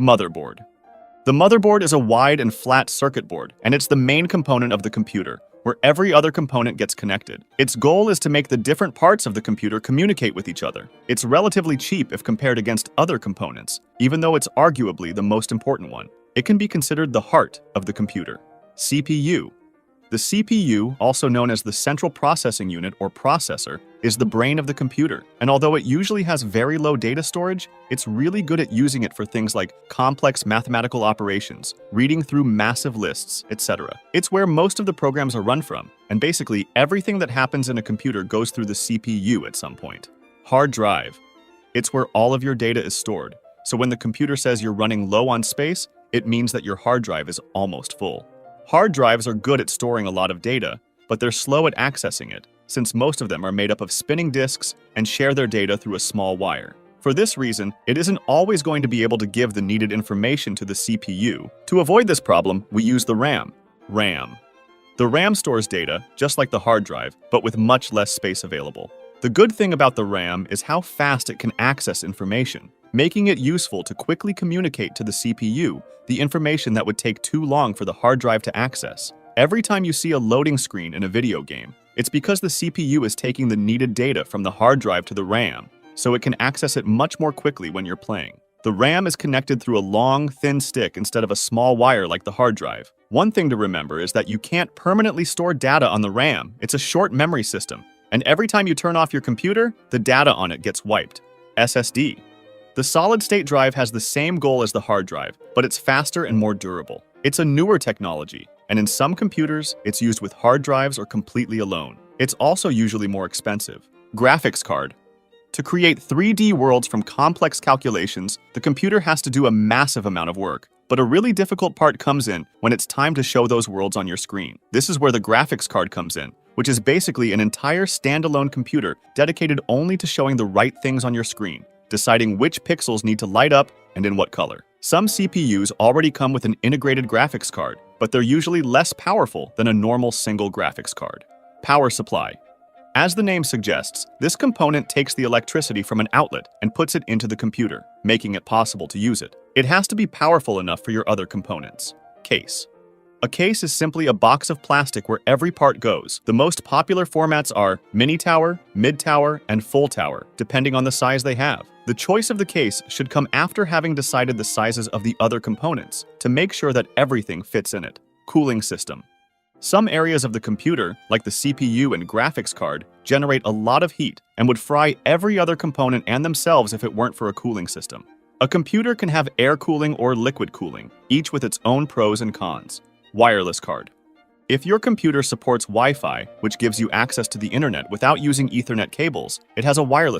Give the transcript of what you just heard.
Motherboard. The motherboard is a wide and flat circuit board, and it's the main component of the computer, where every other component gets connected. Its goal is to make the different parts of the computer communicate with each other. It's relatively cheap if compared against other components, even though it's arguably the most important one. It can be considered the heart of the computer. CPU. The CPU, also known as the Central Processing Unit or processor, is the brain of the computer, and although it usually has very low data storage, it's really good at using it for things like complex mathematical operations, reading through massive lists, etc. It's where most of the programs are run from, and basically everything that happens in a computer goes through the CPU at some point. Hard drive. It's where all of your data is stored, so when the computer says you're running low on space, it means that your hard drive is almost full. Hard drives are good at storing a lot of data, but they're slow at accessing it, since most of them are made up of spinning disks and share their data through a small wire. For this reason, it isn't always going to be able to give the needed information to the CPU. To avoid this problem, we use the RAM. The RAM stores data, just like the hard drive, but with much less space available. The good thing about the RAM is how fast it can access information, making it useful to quickly communicate to the CPU the information that would take too long for the hard drive to access. Every time you see a loading screen in a video game, it's because the CPU is taking the needed data from the hard drive to the RAM, so it can access it much more quickly when you're playing. The RAM is connected through a long, thin stick instead of a small wire like the hard drive. One thing to remember is that you can't permanently store data on the RAM. It's a short memory system, and every time you turn off your computer, the data on it gets wiped. SSD. The solid-state drive has the same goal as the hard drive, but it's faster and more durable. It's a newer technology, and in some computers, it's used with hard drives or completely alone. It's also usually more expensive. Graphics card. To create 3D worlds from complex calculations, the computer has to do a massive amount of work. But a really difficult part comes in when it's time to show those worlds on your screen. This is where the graphics card comes in, which is basically an entire standalone computer dedicated only to showing the right things on your screen, deciding which pixels need to light up and in what color. Some CPUs already come with an integrated graphics card, but they're usually less powerful than a normal single graphics card. Power supply. As the name suggests, this component takes the electricity from an outlet and puts it into the computer, making it possible to use it. It has to be powerful enough for your other components. Case. A case is simply a box of plastic where every part goes. The most popular formats are mini tower, mid tower, and full tower, depending on the size they have. The choice of the case should come after having decided the sizes of the other components to make sure that everything fits in it. Cooling system. Some areas of the computer, like the CPU and graphics card, generate a lot of heat and would fry every other component and themselves if it weren't for a cooling system. A computer can have air cooling or liquid cooling, each with its own pros and cons. Wireless card. If your computer supports Wi-Fi, which gives you access to the internet without using Ethernet cables, it has a wireless